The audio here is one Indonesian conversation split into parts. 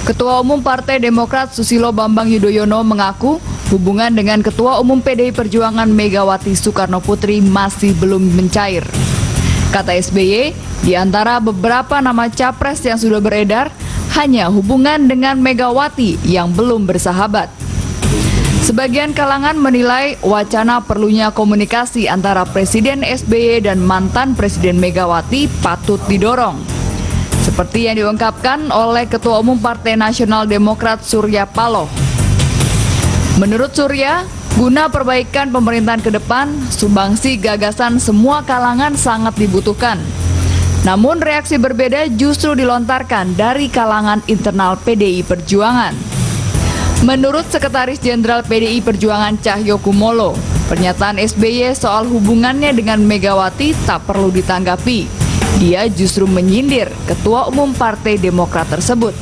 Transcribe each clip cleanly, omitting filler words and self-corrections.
Ketua Umum Partai Demokrat Susilo Bambang Yudhoyono mengaku hubungan dengan Ketua Umum PDI Perjuangan Megawati Soekarnoputri masih belum mencair. Kata SBY, di antara beberapa nama capres yang sudah beredar, hanya hubungan dengan Megawati yang belum bersahabat. Sebagian kalangan menilai wacana perlunya komunikasi antara Presiden SBY dan mantan Presiden Megawati patut didorong. Seperti yang diungkapkan oleh Ketua Umum Partai Nasional Demokrat Surya Paloh. Menurut Surya, guna perbaikan pemerintahan ke depan, sumbangsi gagasan semua kalangan sangat dibutuhkan. Namun reaksi berbeda justru dilontarkan dari kalangan internal PDI Perjuangan. Menurut Sekretaris Jenderal PDI Perjuangan Cahyokumolo, pernyataan SBY soal hubungannya dengan Megawati tak perlu ditanggapi. Dia justru menyindir Ketua Umum Partai Demokrat tersebut.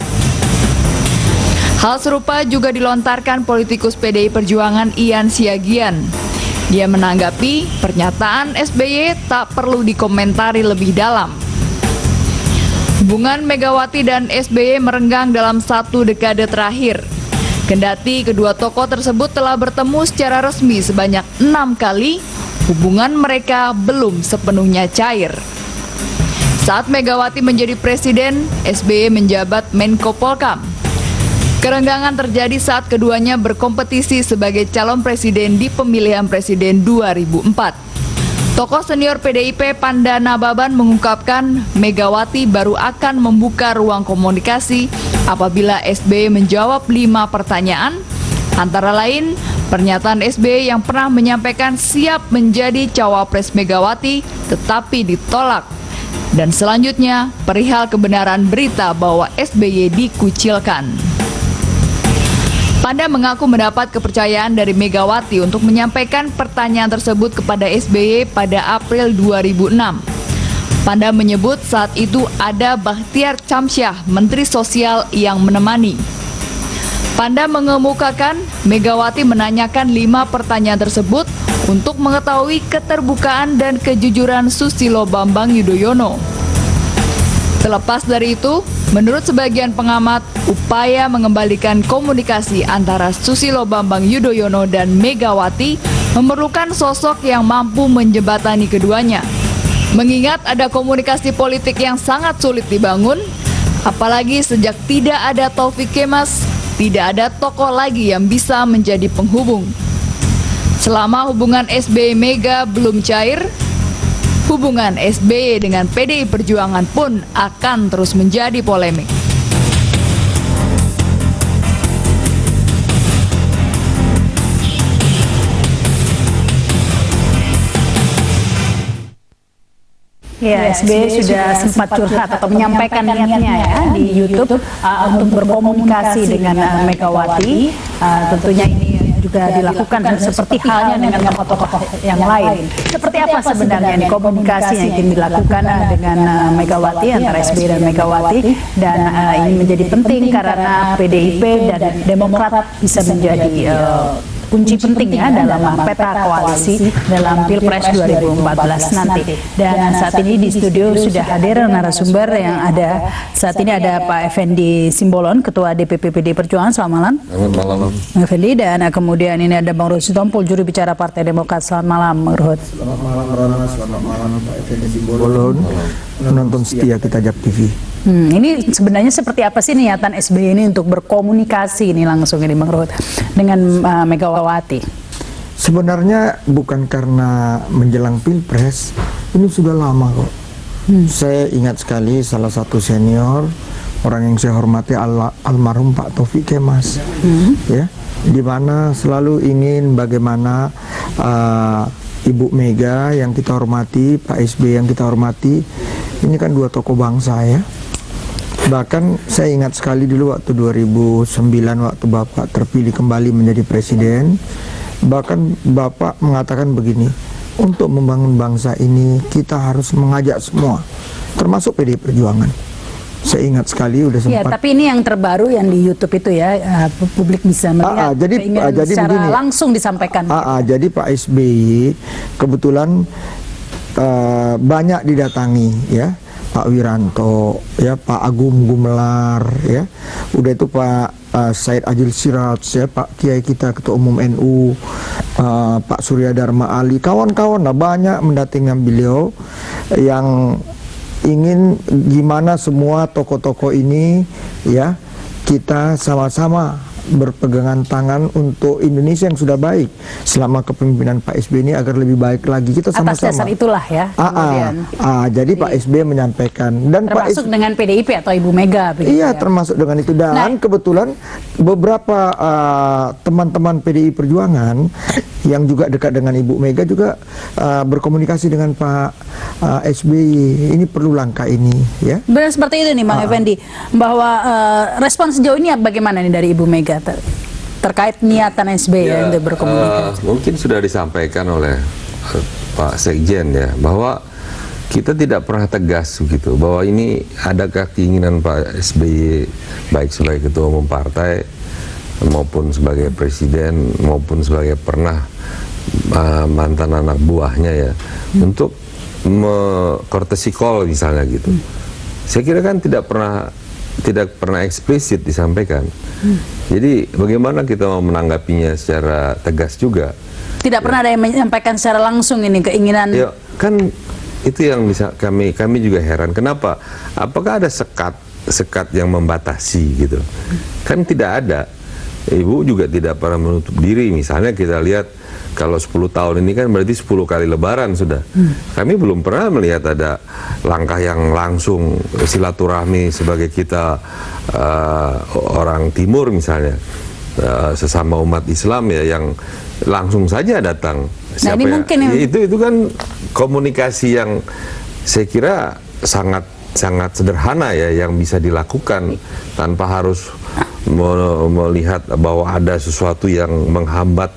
Hal serupa juga dilontarkan politikus PDI Perjuangan Ian Siagian. Dia menanggapi pernyataan SBY tak perlu dikomentari lebih dalam. Hubungan Megawati dan SBY merenggang dalam 1 dekade terakhir. Kendati kedua tokoh tersebut telah bertemu secara resmi sebanyak 6 kali, hubungan mereka belum sepenuhnya cair. Saat Megawati menjadi presiden, SBY menjabat Menko Polkam. Kerenggangan terjadi saat keduanya berkompetisi sebagai calon presiden di pemilihan presiden 2004. Tokoh senior PDIP Pandana Baban mengungkapkan Megawati baru akan membuka ruang komunikasi apabila SBY menjawab 5 pertanyaan, antara lain pernyataan SBY yang pernah menyampaikan siap menjadi cawapres Megawati tetapi ditolak. Dan selanjutnya, perihal kebenaran berita bahwa SBY dikucilkan. Panda mengaku mendapat kepercayaan dari Megawati untuk menyampaikan pertanyaan tersebut kepada SBY pada April 2006. Panda menyebut saat itu ada Bakhtiar Chamsyah, Menteri Sosial yang menemani. Panda mengemukakan Megawati menanyakan 5 pertanyaan tersebut untuk mengetahui keterbukaan dan kejujuran Susilo Bambang Yudhoyono. Terlepas dari itu, menurut sebagian pengamat, upaya mengembalikan komunikasi antara Susilo Bambang Yudhoyono dan Megawati memerlukan sosok yang mampu menjembatani keduanya. Mengingat ada komunikasi politik yang sangat sulit dibangun, apalagi sejak tidak ada Taufik Kemas, tidak ada tokoh lagi yang bisa menjadi penghubung. Selama hubungan SBY Mega belum cair, hubungan SBY dengan PDI Perjuangan pun akan terus menjadi polemik. Ya, SBY sudah sempat curhat atau menyampaikan niatnya ya di YouTube untuk berkomunikasi dengan Megawati. Tentunya ini juga dilakukan seperti halnya dengan tokoh-tokoh yang lain. Seperti apa sebenarnya ini komunikasi yang ingin dilakukan dengan Megawati, antara SBY dan Megawati, dan ini menjadi penting karena PDIP dan Demokrat bisa menjadi kunci penting ya dalam peta koalisi dalam Pilpres 2014 nanti. Dan saat ini di studio sudah hadir narasumber yang ada saat ini, ada Pak Effendi Simbolon, Ketua DPP PDI Perjuangan. Selamat malam. Selamat malam. Bang Effendi, dan kemudian ini ada Bang Ruhut Sitompul, juru bicara Partai Demokrat. Selamat malam, Bang Ruhut. Selamat malam Rona, selamat malam Pak Effendi Simbolon, penonton setia Kitajab TV. Ini sebenarnya seperti apa sih niatan SBY ini untuk berkomunikasi ini langsung ini Bang Ruhut dengan Megawati? Sebenarnya bukan karena menjelang Pilpres, ini sudah lama kok. Saya ingat sekali salah satu senior, orang yang saya hormati, almarhum Pak Taufik Kemas, ya, di mana selalu ingin bagaimana Ibu Mega yang kita hormati, Pak SBY yang kita hormati, ini kan dua tokoh bangsa ya. Bahkan saya ingat sekali dulu waktu 2009 waktu Bapak terpilih kembali menjadi presiden, bahkan Bapak mengatakan begini, untuk membangun bangsa ini kita harus mengajak semua, termasuk PDI Perjuangan. Saya ingat sekali udah sempat. Ya, tapi ini yang terbaru yang di YouTube itu ya, publik bisa melihat. Jadi secara begini, langsung disampaikan. Jadi Pak SBY kebetulan banyak didatangi ya Pak Wiranto, ya Pak Agung Gumelar, ya udah itu Pak Said Agil Siraj, ya Pak Kiai kita Ketua Umum NU, Pak Surya Dharma Ali, kawan-kawan lah banyak mendatangi beliau yang ingin gimana semua tokoh-tokoh ini ya kita sama-sama berpegangan tangan untuk Indonesia yang sudah baik selama kepemimpinan Pak SBY ini agar lebih baik lagi, kita sama-sama. Atas dasar itulah ya. Jadi Pak SBY menyampaikan dan termasuk dengan PDIP atau Ibu Mega begitu. Iya, termasuk dengan itu dan kebetulan beberapa teman-teman PDI Perjuangan yang juga dekat dengan Ibu Mega juga berkomunikasi dengan Pak SBY. Ini perlu langkah ini, ya. Benar seperti itu nih, Bang Effendi, bahwa respon sejauh ini bagaimana nih dari Ibu Mega terkait niatan SBY ya, untuk berkomunikasi? Mungkin sudah disampaikan oleh Pak Sekjen ya, bahwa kita tidak pernah tegas begitu, bahwa ini adakah keinginan Pak SBY baik sebagai Ketua Umum Partai maupun sebagai Presiden maupun sebagai pernah mantan anak buahnya ya, untuk courtesy call misalnya gitu. Saya kira kan tidak pernah eksplisit disampaikan. Jadi bagaimana kita mau menanggapinya secara tegas juga? Tidak pernah ada yang menyampaikan secara langsung ini keinginan. Ya kan itu yang bisa kami juga heran. Kenapa? Apakah ada sekat yang membatasi gitu? Kan tidak ada. Ibu juga tidak pernah menutup diri. Misalnya kita lihat kalau 10 tahun ini kan berarti 10 kali lebaran sudah. Kami belum pernah melihat ada langkah yang langsung silaturahmi sebagai kita orang timur misalnya, sesama umat Islam ya, yang langsung saja datang. Nah, ini mungkin itu kan komunikasi yang saya kira sangat sederhana ya, yang bisa dilakukan tanpa harus melihat bahwa ada sesuatu yang menghambat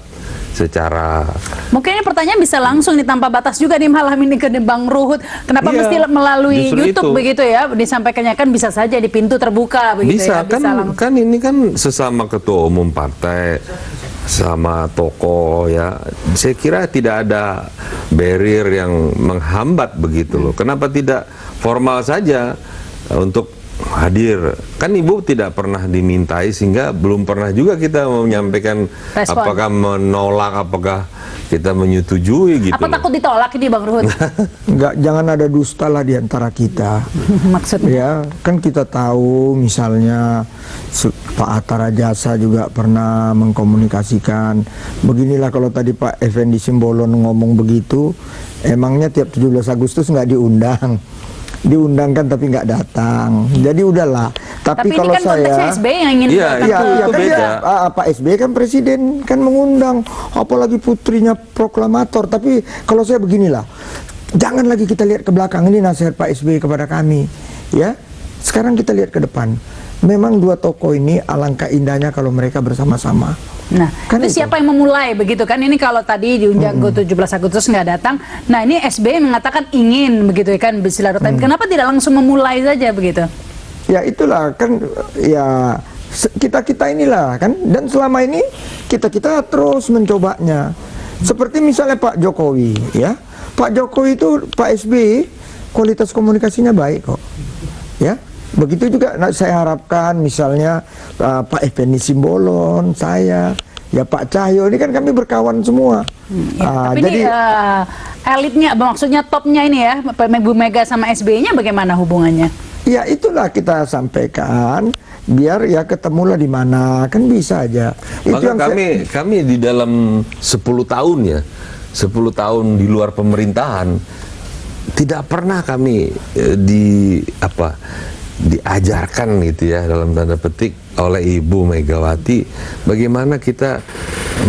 secara. Mungkin ini pertanyaan bisa langsung nih tanpa batas juga nih malam ini ke Bang Ruhut. Kenapa mesti melalui YouTube itu begitu ya? Disampaikannya kan bisa saja di pintu terbuka begitu bisa, ya. Kan ini kan sesama ketua umum partai, sama tokoh ya. Saya kira tidak ada barrier yang menghambat begitu loh. Kenapa tidak formal saja untuk hadir? Kan Ibu tidak pernah dimintai, sehingga belum pernah juga kita menyampaikan apakah menolak, apakah kita menyetujui gitu. Apa takut ditolak ini Bang Ruhut? Enggak, jangan ada dusta lah di antara kita. Maksudnya? Ya, kan kita tahu misalnya Pak Hatta Rajasa juga pernah mengkomunikasikan. Beginilah kalau tadi Pak Effendi Simbolon ngomong begitu, emangnya tiap 17 Agustus nggak diundang? Diundangkan tapi nggak datang. Jadi udahlah. Tapi kalau ini kan konteksnya SBY yang ingin itu beda. Pak SBY kan presiden kan mengundang, apalagi putrinya proklamator. Tapi kalau saya beginilah, jangan lagi kita lihat ke belakang. Ini nasihat Pak SBY kepada kami, ya. Sekarang kita lihat ke depan. Memang dua tokoh ini alangkah indahnya kalau mereka bersama-sama. Nah, kan itu siapa yang memulai begitu kan? Ini kalau tadi diundang 17 Agustus nggak datang. Nah, ini SBY mengatakan ingin begitu ya kan bersilaturahmi. Kenapa tidak langsung memulai saja begitu? Ya itulah kan, ya kita inilah kan, dan selama ini kita terus mencobanya. Seperti misalnya Pak Jokowi, ya. Pak Jokowi itu Pak SBY kualitas komunikasinya baik kok, ya. Begitu juga saya harapkan misalnya Pak Effendi Simbolon, saya, ya Pak Cahyo, ini kan kami berkawan semua. Tapi jadi ini elitnya, maksudnya topnya ini ya, Bu Mega sama SBY-nya bagaimana hubungannya? Ya itulah kita sampaikan, biar ya ketemulah di mana, kan bisa aja. Itu Maka yang kami di dalam 10 tahun ya, 10 tahun di luar pemerintahan, tidak pernah kami diajarkan gitu ya, dalam tanda petik, oleh Ibu Megawati bagaimana kita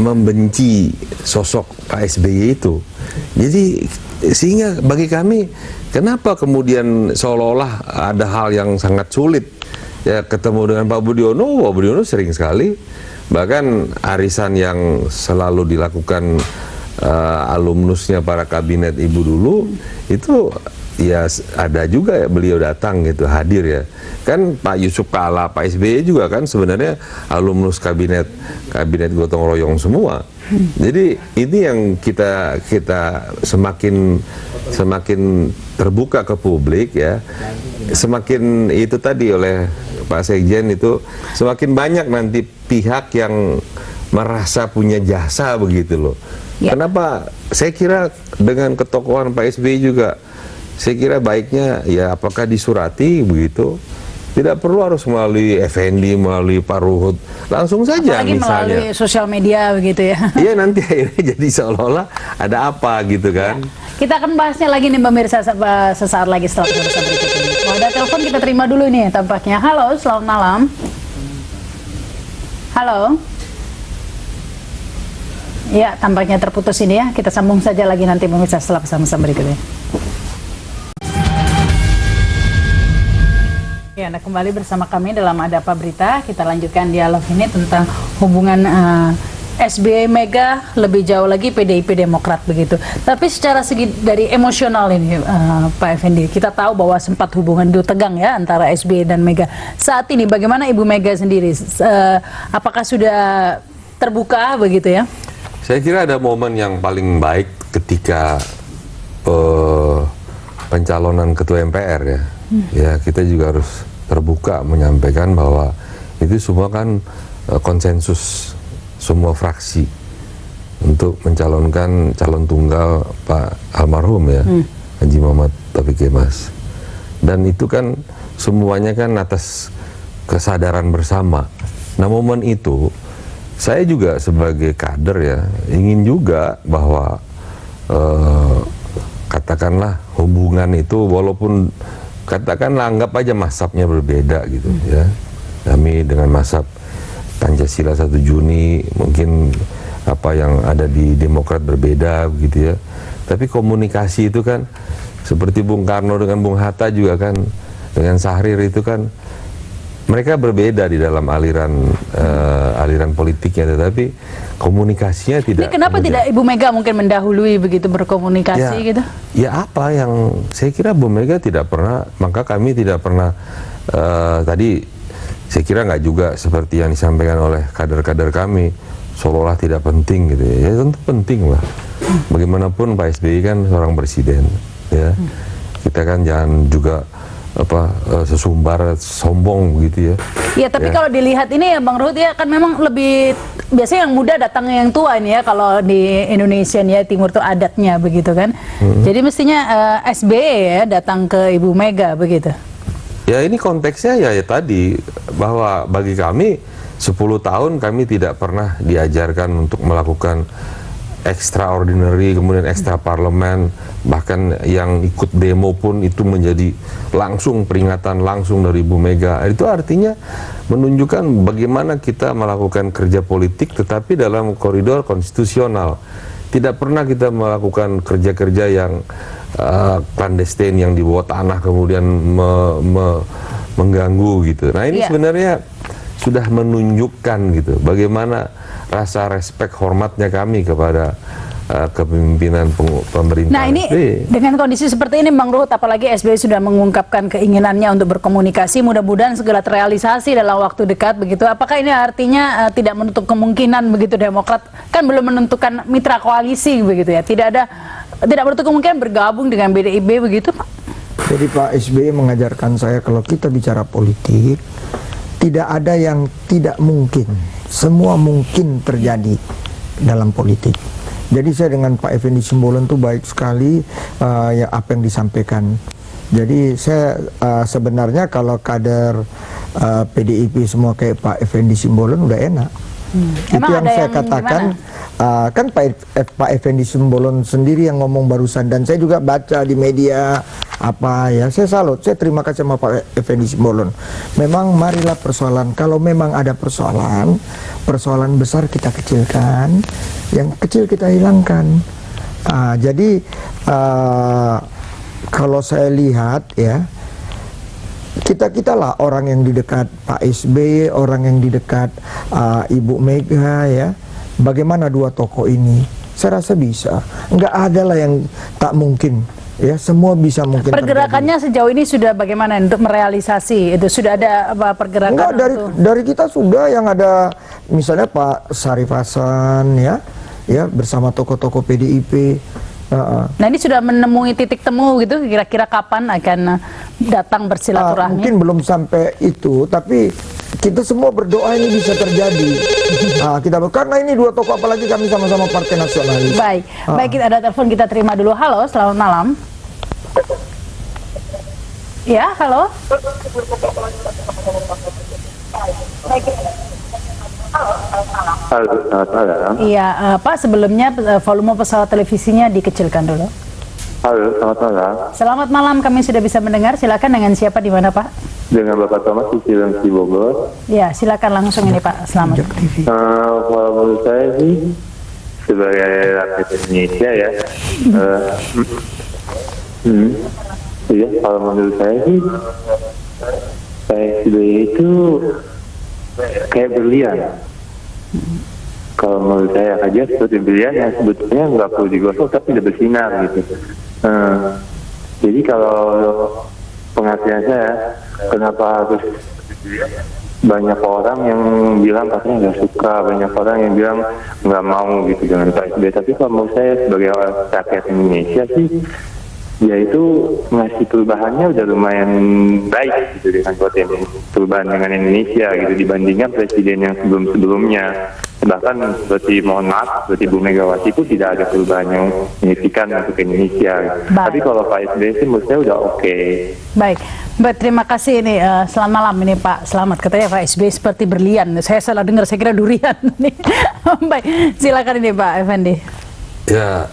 membenci sosok Pak SBY itu. Jadi sehingga bagi kami, kenapa kemudian seolah-olah ada hal yang sangat sulit ya ketemu dengan Pak Budiono sering sekali, bahkan arisan yang selalu dilakukan alumnusnya para kabinet Ibu dulu itu ya ada juga ya beliau datang gitu, hadir ya. Kan Pak Yusuf Kala, Pak SBY juga kan sebenarnya alumnus kabinet gotong royong semua. Jadi ini yang kita semakin terbuka ke publik ya, semakin itu tadi oleh Pak Sekjen itu semakin banyak nanti pihak yang merasa punya jasa begitu loh. Ya. Kenapa? Saya kira dengan ketokohan Pak SBY juga, saya kira baiknya ya apakah disurati begitu, tidak perlu harus melalui Effendi, melalui Pak Ruhut, langsung saja apalagi misalnya melalui sosial media begitu ya. Iya, nanti akhirnya jadi seolah-olah ada apa gitu kan. Kita akan bahasnya lagi nih pemirsa sesaat lagi setelah pemirsa berikut ini. Mau ada telepon kita terima dulu nih tampaknya. Halo, selamat malam. Halo. Ya, tampaknya terputus ini ya. Kita sambung saja lagi nanti pemirsa setelah pesan-pesan berikutnya. Ya, Anda kembali bersama kami dalam Ada Apa Berita. Kita lanjutkan dialog ini tentang hubungan SBY Mega, lebih jauh lagi PDIP Demokrat begitu. Tapi secara segi dari emosional ini Pak Effendi, kita tahu bahwa sempat hubungan itu tegang ya antara SBY dan Mega. Saat ini bagaimana Ibu Mega sendiri? Apakah sudah terbuka begitu ya? Saya kira ada momen yang paling baik ketika pencalonan ketua MPR ya. Ya, kita juga harus terbuka menyampaikan bahwa itu semua kan konsensus semua fraksi untuk mencalonkan calon tunggal Pak almarhum ya, Haji Muhammad Taufik Kemas. Dan itu kan semuanya kan atas kesadaran bersama. Nah, momen itu saya juga sebagai kader ya ingin juga bahwa katakanlah hubungan itu walaupun katakanlah anggap aja mazhabnya berbeda gitu ya, kami dengan mazhab Pancasila 1 Juni mungkin apa yang ada di Demokrat berbeda begitu ya, tapi komunikasi itu kan seperti Bung Karno dengan Bung Hatta juga kan dengan Syahrir itu kan mereka berbeda di dalam aliran politiknya, tetapi komunikasinya tidak. Ini kenapa tidak Ibu Mega mungkin mendahului begitu berkomunikasi ya, gitu? Ya apa yang saya kira Bu Mega tidak pernah, maka kami tidak pernah tadi saya kira nggak juga seperti yang disampaikan oleh kader-kader kami seolah-olah tidak penting gitu ya. Ya tentu penting lah. Bagaimanapun Pak SBY kan seorang presiden ya. Kita kan jangan juga sesumbar sombong begitu ya. Iya, tapi kalau dilihat ini ya Bang Ruhut ya kan memang lebih biasanya yang muda datangnya yang tua ini ya kalau di Indonesia nih ya Timur tuh adatnya begitu kan. Jadi mestinya SBY ya datang ke Ibu Mega begitu. Ya ini konteksnya ya tadi bahwa bagi kami 10 tahun kami tidak pernah diajarkan untuk melakukan extraordinary, kemudian ekstra parlemen, bahkan yang ikut demo pun itu menjadi langsung peringatan langsung dari Ibu Mega. Itu artinya menunjukkan bagaimana kita melakukan kerja politik tetapi dalam koridor konstitusional. Tidak pernah kita melakukan kerja-kerja yang clandestine, yang di bawah tanah kemudian mengganggu gitu. Nah ini sebenarnya sudah menunjukkan gitu bagaimana rasa respek hormatnya kami kepada kepemimpinan pemerintah. Nah ini dengan kondisi seperti ini Bang Ruhut, apalagi SBY sudah mengungkapkan keinginannya untuk berkomunikasi, mudah-mudahan segera terrealisasi dalam waktu dekat begitu. Apakah ini artinya tidak menutup kemungkinan begitu Demokrat kan belum menentukan mitra koalisi begitu ya, tidak menutup kemungkinan bergabung dengan PDIP begitu Pak? Jadi Pak SBY mengajarkan saya kalau kita bicara politik tidak ada yang tidak mungkin, semua mungkin terjadi dalam politik. Jadi saya dengan Pak Effendi Simbolon itu baik sekali ya apa yang disampaikan. Jadi saya sebenarnya kalau kader PDIP semua kayak Pak Effendi Simbolon udah enak. Itu yang saya katakan. Kan Pak Effendi Simbolon sendiri yang ngomong barusan dan saya juga baca di media apa ya, saya salut, saya terima kasih sama Pak Effendi Simbolon. Memang marilah persoalan, kalau memang ada persoalan besar kita kecilkan, yang kecil kita hilangkan. Jadi kalau saya lihat ya, kita lah orang yang di dekat Pak SBY, orang yang di dekat Ibu Mega ya. Bagaimana dua tokoh ini? Saya rasa bisa. Nggak ada lah yang tak mungkin Ya, semua bisa mungkin Pergerakannya sejauh ini sudah bagaimana untuk merealisasi itu? Sudah ada apa pergerakan? Enggak, untuk... dari kita sudah yang ada misalnya Pak Syarif Hasan ya bersama tokoh-tokoh PDIP. Nah, ini sudah menemui titik temu gitu, kira-kira kapan akan datang bersilaturahmi? Mungkin belum sampai itu, tapi kita semua berdoa ini bisa terjadi. Karena ini dua tokoh, apalagi kami sama-sama partai nasionalis. Baik, baik, kita ada telepon, kita terima dulu. Halo, selamat malam. Ya, halo. Halo, selamat malam. Iya, Pak, sebelumnya volume pesawat televisinya dikecilkan dulu. Halo, selamat malam. Selamat malam, kami sudah bisa mendengar. Silakan, dengan siapa, di mana, Pak? Dengan Bapak Thomas di Cilengsi Bogor. Ya, silakan langsung ini, Pak. Selamat. Kalau menurut saya sih sebagai rakyat Indonesia ya, iya, kalau menurut saya sih PSBY itu kayak berlian. Kalau menurut saya aja seperti berlian yang sebetulnya nggak perlu digosok tapi udah bersinar gitu. Jadi kalau pengertian saya, kenapa harus banyak orang yang bilang katanya nggak suka, banyak orang yang bilang nggak mau gitu dengan PSB. Tapi kalau menurut saya sebagai rakyat Indonesia sih, ya itu ngasih perubahannya udah lumayan baik gitu, dengan potensi perubahan dengan Indonesia gitu dibandingkan presiden yang sebelum-sebelumnya. Bahkan seperti, mohon maaf, seperti Bu Megawati itu tidak ada perubahan yang signifikan untuk Indonesia. Tapi kalau Pak SBY sih menurut saya udah oke. Baik, Mbak, terima kasih ini. Selamat malam ini Pak Selamat, katanya Pak SBY seperti berlian. Saya salah dengar, saya kira durian. Baik, silakan ini Pak Effendi. Ya,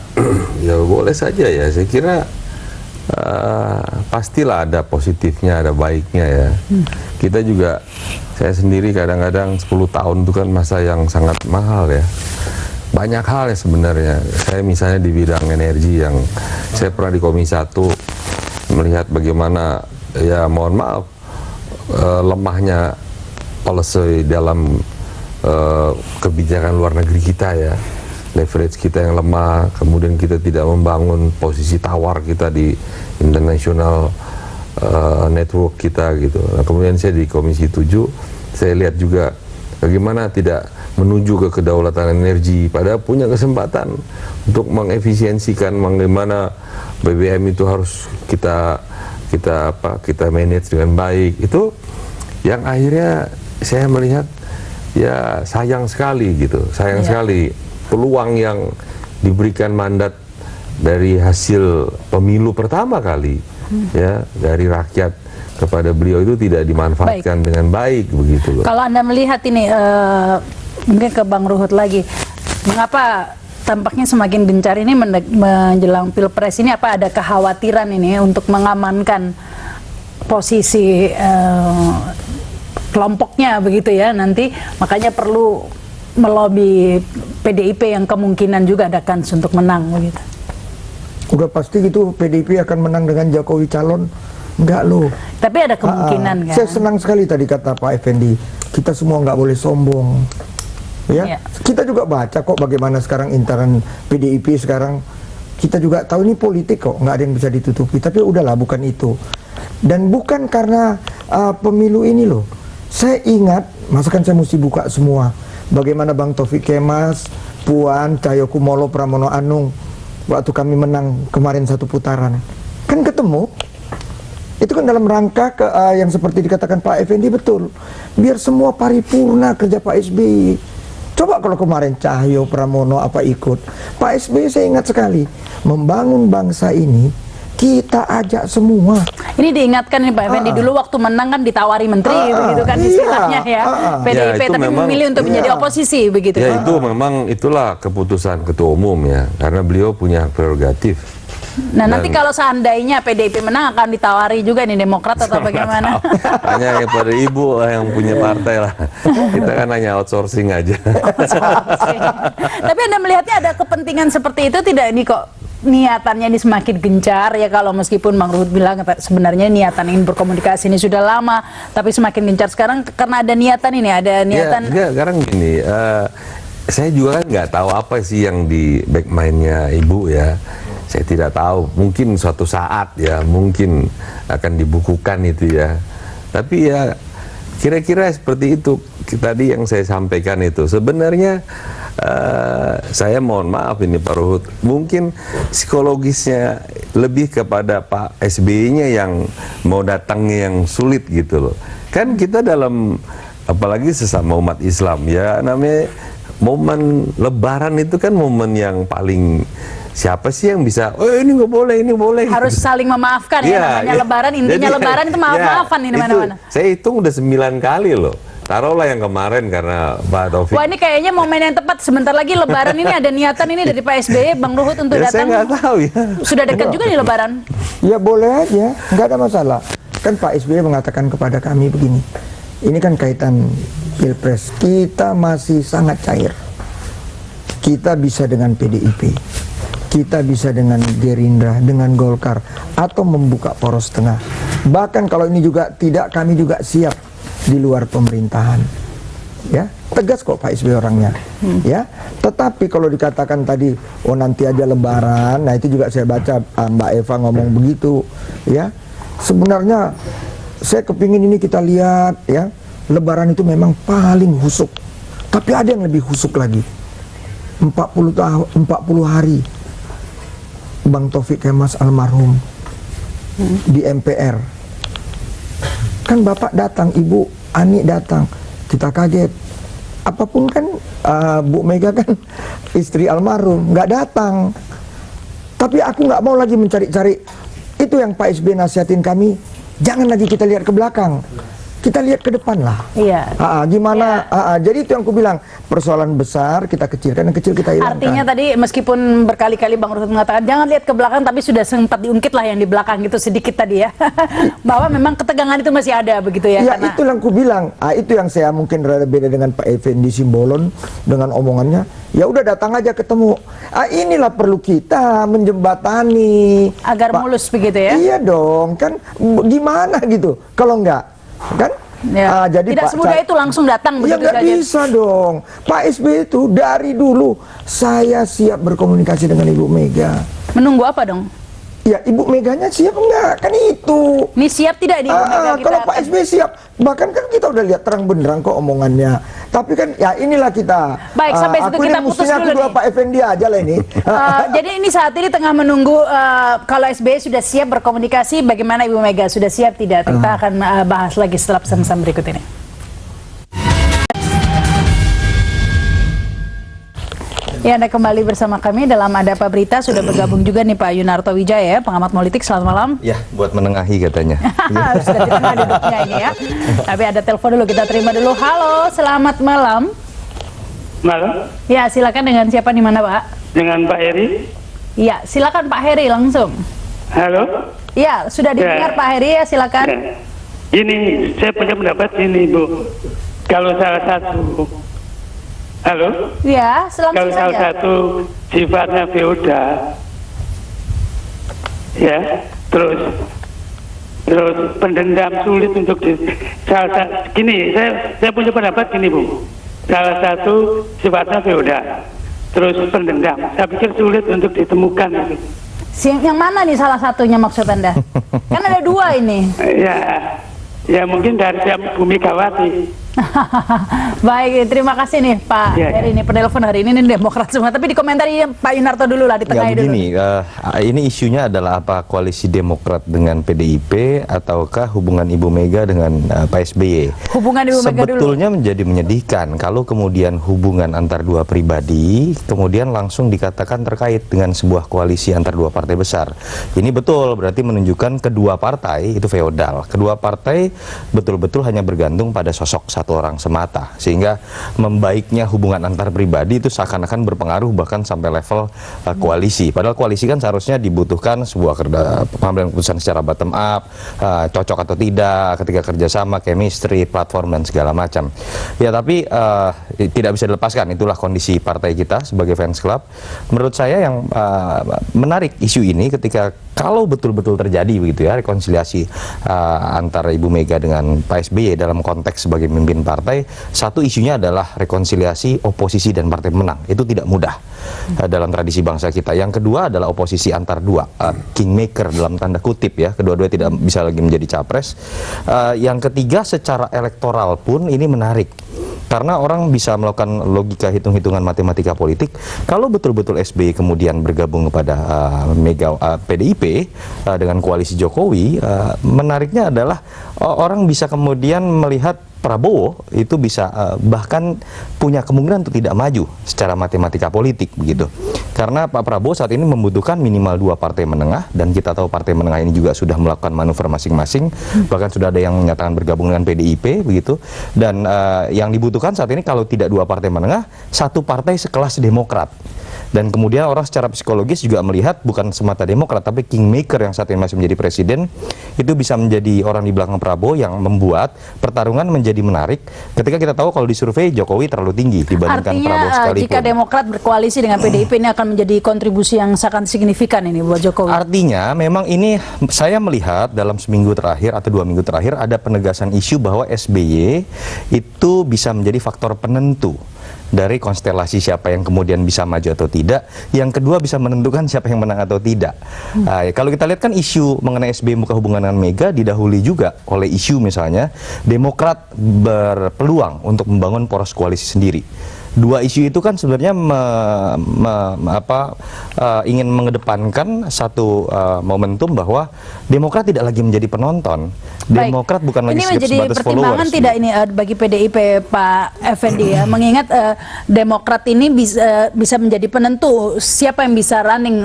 ya boleh saja ya. Saya kira pastilah ada positifnya, ada baiknya ya. Kita juga, saya sendiri kadang-kadang 10 tahun itu kan masa yang sangat mahal ya. Banyak hal ya sebenarnya. Saya misalnya di bidang energi yang saya pernah di Komisi 1 melihat bagaimana, ya mohon maaf, lemahnya policy dalam kebijakan luar negeri kita ya. Leverage kita yang lemah, kemudian kita tidak membangun posisi tawar kita di international network kita gitu. Nah, kemudian saya di Komisi 7, saya lihat juga bagaimana tidak menuju ke kedaulatan energi, padahal punya kesempatan untuk mengefisiensikan bagaimana BBM itu harus kita manage dengan baik. Itu yang akhirnya saya melihat ya sayang sekali gitu, sayang sekali peluang yang diberikan mandat dari hasil pemilu pertama kali ya dari rakyat kepada beliau itu tidak dimanfaatkan dengan baik begitu loh. Kalau Anda melihat ini mungkin ke Bang Ruhut lagi, mengapa tampaknya semakin gencar ini menjelang Pilpres ini? Apa ada kekhawatiran ini untuk mengamankan posisi kelompoknya begitu ya nanti, makanya perlu melobi PDIP yang kemungkinan juga ada kans untuk menang begitu? Udah pasti gitu PDIP akan menang dengan Jokowi calon? Enggak loh. Tapi ada kemungkinan kan? Saya senang sekali tadi kata Pak Effendi, kita semua nggak boleh sombong. Ya, kita juga baca kok bagaimana sekarang intern PDIP sekarang. Kita juga tahu ini politik kok, nggak ada yang bisa ditutupi. Tapi udahlah, bukan itu. Dan bukan karena pemilu ini loh. Saya ingat, masakan saya mesti buka semua. Bagaimana Bang Taufik Kemas, Puan, Cahyokumolo, Pramono Anung, waktu kami menang kemarin satu putaran, kan ketemu. Itu kan dalam rangka yang seperti dikatakan Pak Effendi, betul. Biar semua paripurna kerja Pak SBY. Coba kalau kemarin Cahyo, Pramono apa ikut, Pak SBY saya ingat sekali, membangun bangsa ini kita ajak semua. Ini diingatkan nih Pak Effendi, dulu waktu menang kan ditawari menteri begitu kan istilahnya ya. PDIP tapi memang memilih untuk menjadi oposisi begitu. Ya itu memang itulah keputusan ketua umum ya, karena beliau punya prerogatif. Nah, nanti kalau seandainya PDIP menang akan ditawari juga nih Demokrat atau bagaimana? Hanya kepada ibu yang punya partai lah. Kita kan hanya outsourcing aja. Tapi Anda melihatnya ada kepentingan seperti itu tidak ini kok? Niatannya ini semakin gencar ya, kalau meskipun Bang Ruhut bilang sebenarnya niatan ingin berkomunikasi ini sudah lama, tapi semakin gencar sekarang karena ada niatan ini, ada niatan. Ya, sekarang gini, saya juga kan nggak tahu apa sih yang di back mind-nya ibu ya. Saya tidak tahu, mungkin suatu saat ya, mungkin akan dibukukan itu ya. Tapi ya kira-kira seperti itu tadi yang saya sampaikan itu. Sebenarnya saya mohon maaf ini Pak Ruhut, mungkin psikologisnya lebih kepada Pak SBY-nya yang mau datangnya yang sulit gitu loh. Kan kita dalam, apalagi sesama umat Islam ya, namanya momen Lebaran itu kan momen yang paling, siapa sih yang bisa, oh ini nggak boleh, ini boleh. Harus saling memaafkan ya, namanya Lebaran, intinya Jadi, Lebaran itu maaf-maafan di mana-mana. Saya hitung udah 9 kali loh. Taruhlah yang kemarin karena Pak Taufik. Wah, ini kayaknya momen yang tepat, sebentar lagi Lebaran ini ada niatan ini dari Pak SBY, Bang Ruhut untuk Ya, saya datang. nggak tahu ya. Sudah dekat juga nih Lebaran. Ya boleh aja, nggak ada masalah. Kan Pak SBY mengatakan kepada kami begini, ini kan kaitan Pilpres, kita masih sangat cair. Kita bisa dengan PDIP, kita bisa dengan Gerindra, dengan Golkar, atau membuka poros tengah. Bahkan kalau ini juga tidak, kami juga siap di luar pemerintahan. Ya, tegas kok Pak SBY orangnya. Ya, tetapi kalau dikatakan tadi, oh nanti aja Lebaran, nah itu juga saya baca Mbak Eva ngomong begitu. Ya, sebenarnya saya kepingin ini kita lihat ya, Lebaran itu memang paling husuk. Tapi ada yang lebih husuk lagi. 40 hari Bang Taufik Kemas almarhum di MPR. Kan Bapak datang, Ibu Ani datang, kita kaget. Apapun kan Bu Mega kan istri almarhum, nggak datang. Tapi aku nggak mau lagi mencari-cari. Itu yang Pak SBY nasihatin kami, jangan lagi kita lihat ke belakang, kita lihat ke depan lah. Iya. Gimana? Jadi itu yang aku bilang, persoalan besar kita kecilkan, yang kecil kita hilangkan. Artinya tadi meskipun berkali-kali Bang Ruhut mengatakan jangan lihat ke belakang, tapi sudah sempat diungkit lah yang di belakang gitu sedikit tadi ya. Bahwa memang ketegangan itu masih ada begitu ya. Ya Karena itu yang aku bilang. Itu yang saya mungkin rada beda dengan Pak Effendi Simbolon dengan omongannya. Ya udah datang aja ketemu. Inilah perlu kita menjembatani agar mulus begitu ya. Iya dong, kan gimana gitu kalau enggak, kan? Ya. Jadi tidak semudah itu langsung datang ya begitu nggak saja. bisa dong. Pak SBY itu dari dulu saya siap berkomunikasi dengan Ibu Mega. Menunggu apa dong? Ya Ibu Meganya siap enggak? Kan itu. Ini siap tidak di Ibu Mega kita Kalau Pak akan- SBY siap, bahkan kan kita udah lihat terang benderang kok omongannya. Tapi kan ya inilah kita. Baik, sampai situ aku kita ini putus mestinya aku dulu jual nih. Pak Effendi aja lah ini. Jadi ini saat ini tengah menunggu kalau SBY sudah siap berkomunikasi, bagaimana Ibu Mega sudah siap tidak? Kita akan bahas lagi setelah pesan-pesan berikut ini. Ya, Anda kembali bersama kami dalam Ada Apa Berita. Sudah bergabung juga nih Pak Yunarto Wijaya, pengamat politik. Selamat malam. Ya, buat menengahi katanya. Sudah di tengah duduknya ini ya. Tapi ada telepon dulu, kita terima dulu. Halo, selamat malam. Malam Ya, silakan dengan siapa di mana Pak? dengan Pak Heri. Ya, silakan Pak Heri langsung. Halo. Ya, sudah didengar Ya. Pak Heri ya, silakan. Ya. Ini saya punya pendapat ini Bu. Kalau salah satu, halo. Ya, Kalau langsung salah saja. satu sifatnya feodal, ya, terus pendendam sulit untuk gini, saya punya pendapat gini Bu. Salah satu sifatnya feodal, terus pendendam. Saya pikir sulit untuk ditemukan. Yang mana nih salah satunya maksud Anda? Kan ada dua ini. Ya mungkin dari siap Bu Megawati. Baik, terima kasih nih Pak Ya, ya. Heri. Ini penelpon hari ini Demokrat semua. Tapi dikomentari Pak Yunarto dulu lah, di Ya tengah dulu. begini, ini isunya adalah apa koalisi Demokrat dengan PDIP ataukah hubungan Ibu Mega dengan Pak SBY? Hubungan Ibu Mega dulu. Sebetulnya menjadi menyedihkan kalau kemudian hubungan antar dua pribadi kemudian langsung dikatakan terkait dengan sebuah koalisi antar dua partai besar. Ini betul berarti menunjukkan kedua partai itu feodal. Kedua partai betul-betul hanya bergantung pada sosok satu orang semata, sehingga membaiknya hubungan antar pribadi itu seakan-akan berpengaruh bahkan sampai level koalisi. Padahal koalisi kan seharusnya dibutuhkan sebuah pengambilan keputusan secara bottom up, cocok atau tidak, ketika kerjasama, chemistry, platform dan segala macam. Ya tapi tidak bisa dilepaskan, itulah kondisi partai kita sebagai fans club. Menurut saya yang menarik isu ini ketika kalau betul-betul terjadi begitu ya rekonsiliasi antara Ibu Mega dengan Pak SBY dalam konteks sebagai pimpinan pemimpin partai, satu isunya adalah rekonsiliasi oposisi dan partai menang. Itu tidak mudah dalam tradisi bangsa kita. Yang kedua adalah oposisi antar dua, kingmaker dalam tanda kutip ya, kedua-duanya tidak bisa lagi menjadi capres. Yang ketiga, secara elektoral pun ini menarik. Karena orang bisa melakukan logika hitung-hitungan matematika politik. Kalau betul-betul SBY kemudian bergabung kepada PDIP dengan koalisi Jokowi, menariknya adalah orang bisa kemudian melihat Prabowo itu bisa bahkan punya kemungkinan untuk tidak maju secara matematika politik begitu. Karena Pak Prabowo saat ini membutuhkan minimal 2 partai menengah, dan kita tahu partai menengah ini juga sudah melakukan manuver masing-masing, bahkan sudah ada yang menyatakan bergabung dengan PDIP begitu. Dan yang dibutuhkan saat ini kalau tidak 2 partai menengah, 1 partai sekelas Demokrat. Dan kemudian orang secara psikologis juga melihat bukan semata Demokrat, tapi kingmaker yang saat ini masih menjadi presiden itu bisa menjadi orang di belakang Prabowo yang membuat pertarungan menjadi menarik. Ketika kita tahu kalau di survei Jokowi terlalu tinggi dibandingkan Prabowo sekalipun. Artinya jika Demokrat berkoalisi dengan PDIP ini akan menjadi kontribusi yang sangat signifikan ini buat Jokowi. Artinya memang ini saya melihat dalam seminggu terakhir atau 2 minggu terakhir ada penegasan isu bahwa SBY itu bisa menjadi faktor penentu dari konstelasi siapa yang kemudian bisa maju atau tidak. Yang kedua bisa menentukan siapa yang menang atau tidak. Kalau kita lihat kan isu mengenai SBY buka hubungan dengan Mega didahului juga oleh isu misalnya Demokrat berpeluang untuk membangun poros koalisi sendiri. 2 isu itu kan sebenarnya ingin mengedepankan satu momentum bahwa Demokrat tidak lagi menjadi penonton. Demokrat bukan lagi sebatas followers. Ini menjadi pertimbangan tidak ini bagi PDIP, Pak Effendi ya, mengingat Demokrat ini bisa menjadi penentu siapa yang bisa running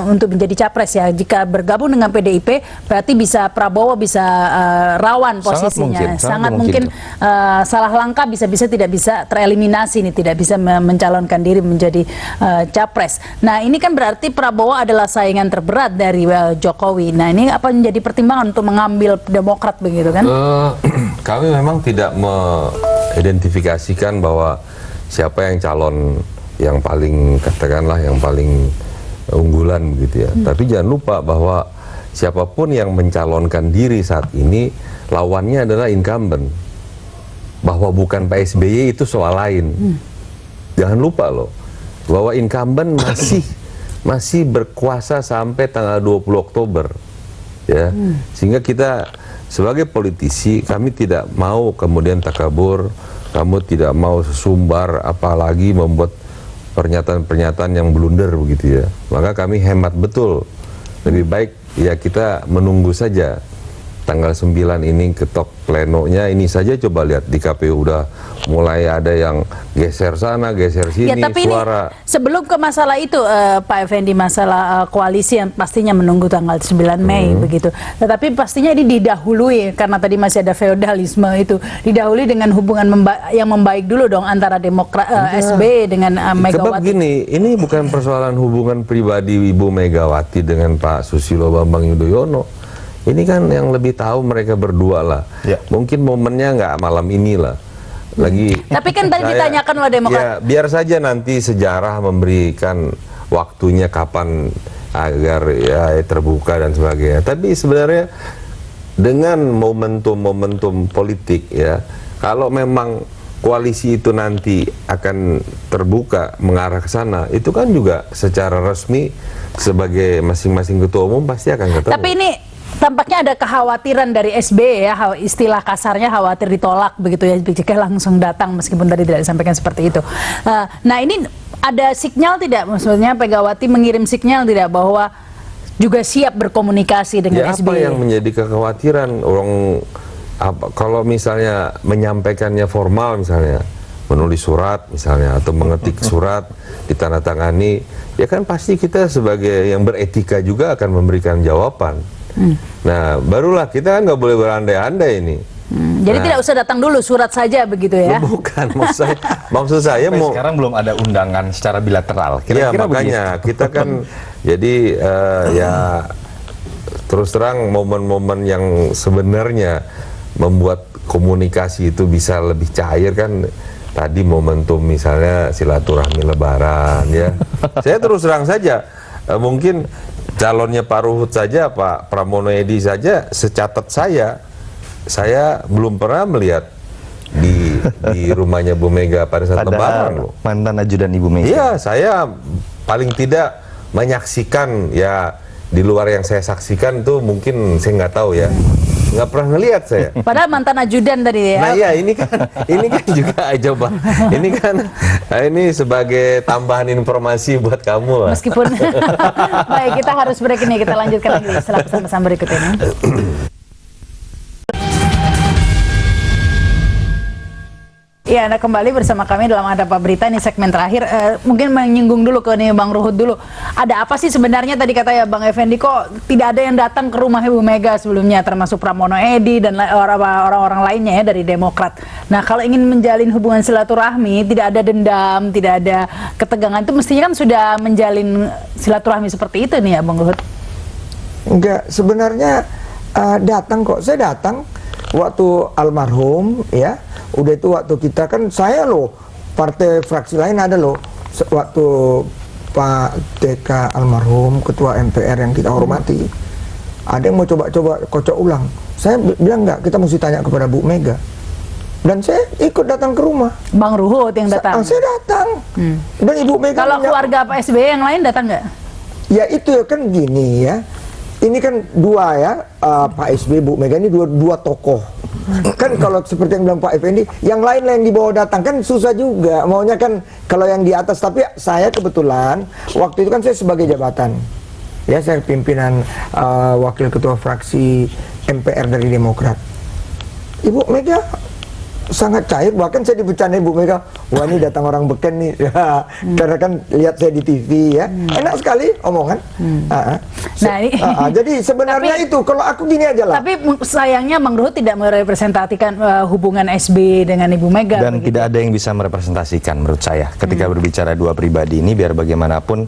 untuk menjadi capres ya. Jika bergabung dengan PDIP berarti bisa Prabowo bisa rawan posisinya. Sangat mungkin salah langkah bisa-bisa tidak bisa tereliminasi, tidak bisa mencalonkan diri menjadi capres. Nah ini kan berarti Prabowo adalah saingan terberat dari Jokowi. Nah ini apa menjadi pertimbangan untuk mengambil Demokrat begitu kan? Kami memang tidak mengidentifikasikan bahwa siapa yang calon yang paling katakanlah yang paling unggulan begitu ya. Tapi jangan lupa bahwa siapapun yang mencalonkan diri saat ini lawannya adalah incumbent. Bahwa bukan Pak SBY itu soal lain. Jangan lupa loh bahwa incumbent masih berkuasa sampai tanggal 20 Oktober ya. Sehingga kita sebagai politisi kami tidak mau kemudian takabur, kamu tidak mau sumbar apalagi membuat pernyataan-pernyataan yang blunder begitu ya. Maka kami hemat betul. Lebih baik ya kita menunggu saja tanggal 9 ini ketok plenonya. Ini saja coba lihat di KPU udah mulai ada yang geser sana, geser sini, ya, tapi suara. Ini, sebelum ke masalah itu Pak Effendi, masalah koalisi yang pastinya menunggu tanggal 9 Mei begitu. Tetapi pastinya ini didahului karena tadi masih ada feodalisme itu, didahului dengan hubungan yang membaik dulu dong antara Demokrat SBY dengan Megawati. Sebab gini, ini bukan persoalan hubungan pribadi Ibu Megawati dengan Pak Susilo Bambang Yudhoyono. Ini kan yang lebih tahu mereka berdua lah. Ya. Mungkin momennya nggak malam ini lah. Tapi kan tadi ditanyakan oleh Demokrat. Ya, biar saja nanti sejarah memberikan waktunya kapan agar ya terbuka dan sebagainya. Tapi sebenarnya dengan momentum-momentum politik ya, kalau memang koalisi itu nanti akan terbuka mengarah ke sana, itu kan juga secara resmi sebagai masing-masing ketua umum pasti akan ketemu. Tapi ini tampaknya ada kekhawatiran dari SBY ya, istilah kasarnya khawatir ditolak begitu ya, jika langsung datang meskipun tadi tidak disampaikan seperti itu. Nah ini ada sinyal tidak, maksudnya Megawati mengirim sinyal tidak bahwa juga siap berkomunikasi dengan SBY? Apa yang menjadi kekhawatiran orang kalau misalnya menyampaikannya formal, misalnya menulis surat misalnya atau mengetik surat ditandatangani, ya kan pasti kita sebagai yang beretika juga akan memberikan jawaban. Nah, barulah kita kan nggak boleh berandai-andai ini. Jadi tidak usah datang dulu, surat saja begitu ya? Bukan, maksud saya mau. Sekarang belum ada undangan secara bilateral. Kira-kira makanya kita kan jadi ya terus terang momen-momen yang sebenarnya membuat komunikasi itu bisa lebih cair kan. Tadi momentum misalnya silaturahmi Lebaran ya. Saya terus terang saja mungkin calonnya Pak Ruhut saja, Pak Pramono Edi saja, secatat saya belum pernah melihat di di rumahnya Bu Mega pada saat Lebaran loh. Mantan ajudan Ibu Mega. Iya, saya paling tidak menyaksikan, ya di luar yang saya saksikan tuh mungkin saya nggak tahu ya, nggak pernah ngelihat saya. Padahal mantan ajudan tadi ya. Nah iya, ini kan juga coba, ini kan ini sebagai tambahan informasi buat kamu lah. Meskipun baik, kita harus break ini, kita lanjutkan lagi setelah pesan-pesan berikut ini. Ya, Anda kembali bersama kami dalam Ada Apa Berita, ini segmen terakhir. Mungkin menyinggung dulu ke nih Bang Ruhut dulu. Ada apa sih sebenarnya tadi kata ya Bang Effendi, kok tidak ada yang datang ke rumah Ibu Mega sebelumnya, termasuk Pramono Edi dan orang-orang lainnya ya dari Demokrat. Nah, kalau ingin menjalin hubungan silaturahmi, tidak ada dendam, tidak ada ketegangan, itu mestinya kan sudah menjalin silaturahmi seperti itu nih ya Bang Ruhut. Enggak, sebenarnya datang kok. Saya datang waktu almarhum ya. Udah itu waktu kita kan, saya loh, partai fraksi lain ada loh, waktu Pak TK almarhum, ketua MPR yang kita hormati, ada yang mau coba-coba kocok ulang. Saya bilang enggak, kita mesti tanya kepada Bu Mega. Dan saya ikut datang ke rumah. Bang Ruhut yang datang? Saya datang. Dan Ibu Mega kalau keluarga Pak SBY yang lain datang nggak? Ya itu kan gini ya. Ini kan dua ya, Pak SBY, Bu Mega ini dua tokoh. Kan kalau seperti yang bilang Pak Effendi, yang lain yang dibawa datang kan susah juga. Maunya kan kalau yang di atas, tapi saya kebetulan waktu itu kan saya sebagai jabatan. Ya, saya pimpinan wakil ketua fraksi MPR dari Demokrat. Ibu Mega sangat cair, bahkan saya dibicarain Bu Mega, wah ini datang orang beken nih. Karena kan lihat saya di TV ya, enak sekali omongan. Nah, ini jadi sebenarnya tapi, itu kalau aku gini aja lah. Tapi sayangnya Bang Ruhut tidak merepresentasikan hubungan SBY dengan Ibu Mega. Dan begitu. tidak ada yang bisa merepresentasikan menurut saya ketika berbicara dua pribadi ini. Biar bagaimanapun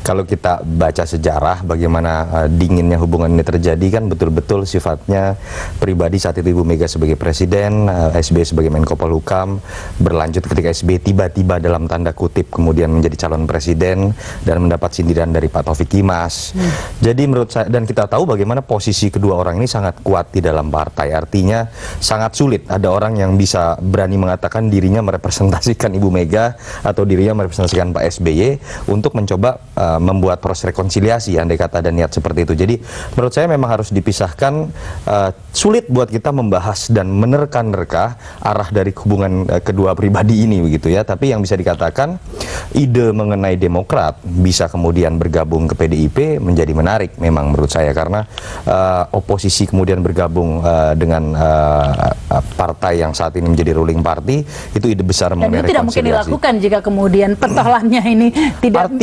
kalau kita baca sejarah bagaimana dinginnya hubungan ini terjadi, kan betul-betul sifatnya pribadi. Saat itu Ibu Mega sebagai presiden, SBY sebagai Menko Polhukam, berlanjut ketika SBY tiba-tiba dalam tanda kutip kemudian menjadi calon presiden dan mendapat sindiran dari Pak Taufik Kimas. Jadi menurut saya, dan kita tahu bagaimana posisi kedua orang ini sangat kuat di dalam partai. Artinya sangat sulit ada orang yang bisa berani mengatakan dirinya merepresentasikan Ibu Mega atau dirinya merepresentasikan Pak SBY untuk mencoba membuat proses rekonsiliasi, andai kata ada niat seperti itu. Jadi menurut saya memang harus dipisahkan. Sulit buat kita membahas dan menerka-nerka arah dari hubungan kedua pribadi ini begitu ya. Tapi yang bisa dikatakan, ide mengenai Demokrat bisa kemudian bergabung ke PDIP menjadi menarik memang menurut saya, karena oposisi kemudian bergabung dengan partai yang saat ini menjadi ruling party, itu ide besar mengenai rekonsiliasi. Dan itu tidak mungkin dilakukan jika kemudian petolannya ini tidak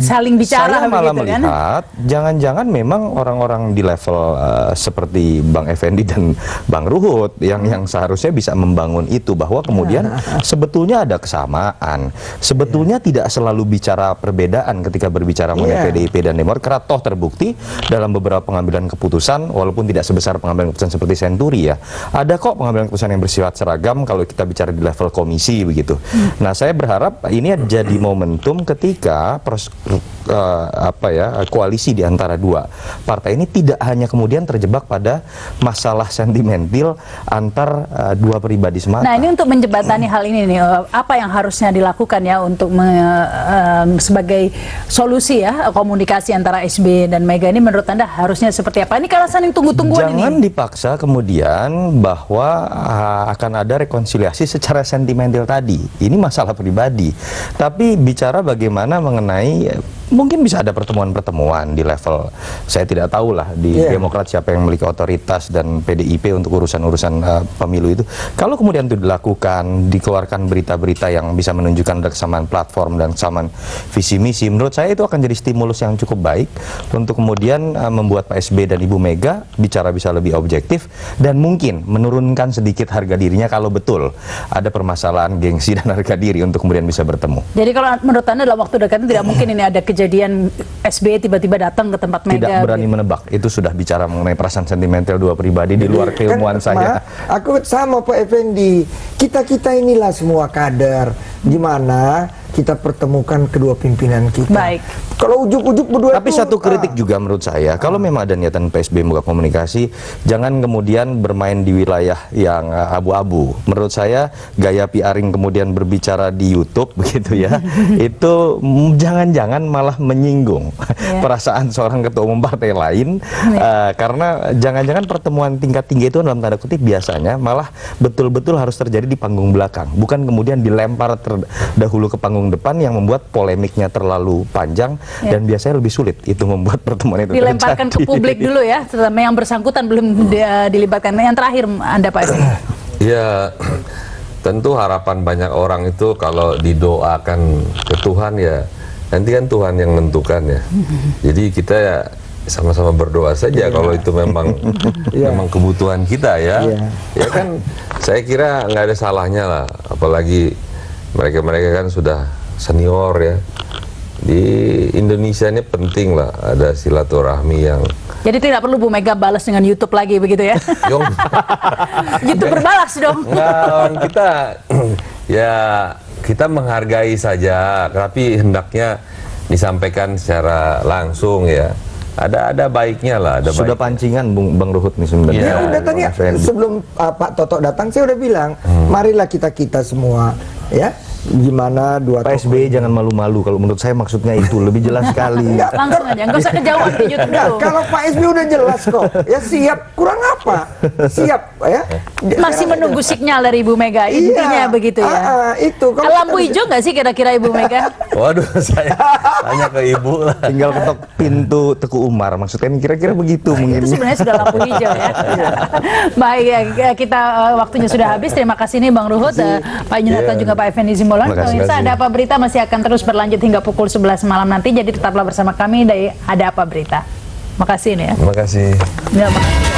saling bicara. Saya malah begitu, melihat jangan-jangan memang orang-orang di level seperti Bang Effendi dan Bang Ruhut yang seharusnya bisa membangun itu, bahwa kemudian sebetulnya ada kesamaan, sebetulnya tidak selalu bicara perbedaan ketika berbicara mengenai PDIP dan Demokrat. Toh terbukti dalam beberapa pengambilan keputusan, walaupun tidak sebesar pengambilan keputusan seperti Senturi ya, ada kok pengambilan keputusan yang bersifat seragam kalau kita bicara di level komisi begitu. Nah, saya berharap ini jadi momentum ketika koalisi di antara dua partai ini tidak hanya kemudian terjebak pada masalah sentimental antar dua pribadi semata. Nah, ini untuk menjembatani hal ini nih, apa yang harusnya dilakukan ya untuk sebagai solusi ya komunikasi antara SBY dan Mega ini, menurut Anda harusnya seperti apa? Ini alasan yang tunggu-tungguan ini. Jangan dipaksa kemudian bahwa akan ada rekonsiliasi secara sentimental tadi. Ini masalah pribadi. Tapi bicara bagaimana mengenai mungkin bisa ada pertemuan-pertemuan di level, saya tidak tahu lah di Demokrat siapa yang memiliki otoritas dan PDIP untuk urusan-urusan pemilu itu. Kalau kemudian itu dilakukan, dikeluarkan berita-berita yang bisa menunjukkan ada kesamaan platform dan kesamaan visi misi, menurut saya itu akan jadi stimulus yang cukup baik untuk kemudian membuat Pak SBY dan Ibu Mega bicara bisa lebih objektif dan mungkin menurunkan sedikit harga dirinya kalau betul ada permasalahan gengsi dan harga diri untuk kemudian bisa bertemu. Jadi kalau menurut Anda dalam waktu dekat tidak mungkin ini ada kejadian SBY tiba-tiba datang ke tempat Mega. Tidak berani menebak, itu sudah bicara mengenai perasaan sentimental dua pribadi di luar keilmuan saya. Aku sama Pak Effendi, kita inilah semua kader, gimana kita pertemukan kedua pimpinan kita. Baik. Kalau ujuk-ujuk berdua Tapi itu, satu kritik juga menurut saya, kalau memang ada niatan PSB membuka komunikasi, jangan kemudian bermain di wilayah yang abu-abu. Menurut saya gaya PR-ing kemudian berbicara di YouTube begitu ya, itu jangan-jangan malah menyinggung perasaan seorang ketua umum partai lain, karena jangan-jangan pertemuan tingkat tinggi itu dalam tanda kutip biasanya malah betul-betul harus terjadi di panggung belakang, bukan kemudian dilempar terdahulu ke panggung depan yang membuat polemiknya terlalu panjang. Dan biasanya lebih sulit itu membuat pertemuan itu Dilemparkan terjadi. ke publik dulu ya, terutama yang bersangkutan belum dilibatkan. Yang terakhir Anda Pak Effendi. Ya, tentu harapan banyak orang itu kalau didoakan ke Tuhan ya, nanti kan Tuhan yang menentukan ya. Jadi kita ya sama-sama berdoa saja kalau itu memang memang kebutuhan kita ya. Ya kan, saya kira nggak ada salahnya lah, apalagi mereka-mereka kan sudah senior ya. Di Indonesia ini penting lah ada silaturahmi yang. Jadi tidak perlu Bu Mega balas dengan YouTube lagi begitu ya? YouTube berbalas dong. Enggak, kita menghargai saja, tapi hendaknya disampaikan secara langsung ya. Ada baiknya lah. Sudah pancingan Bang Ruhut nih sebenarnya. Ya udah tadi sebelum Pak Toto datang saya udah bilang, marilah kita semua ya. Gimana dua Pak SBY jangan malu-malu, kalau menurut saya maksudnya itu lebih jelas sekali. Langsung aja, nggak usah kejauhan di YouTube dulu. Kalau Pak SBY udah jelas kok, ya siap, kurang apa? Siap ya. Masih menunggu sinyal dari Ibu Mega, intinya begitu ya. Itu. Lampu hijau nggak sih kira-kira Ibu Mega? Waduh, saya tanya ke Ibu lah. Tinggal ketok pintu Teguh Umar, maksudnya kira-kira begitu mungkin. Itu sebenarnya sudah lampu hijau ya. Baik ya, kita waktunya sudah habis. Terima kasih nih Bang Ruhut, Pak Yunarto juga Pak Effendi Simbolon. Pemirsa, Ada Apa Berita masih akan terus berlanjut hingga pukul 11 malam nanti. Jadi tetaplah bersama kami dari Ada Apa Berita. Makasih nih ya. Terima kasih. Ya, makasih.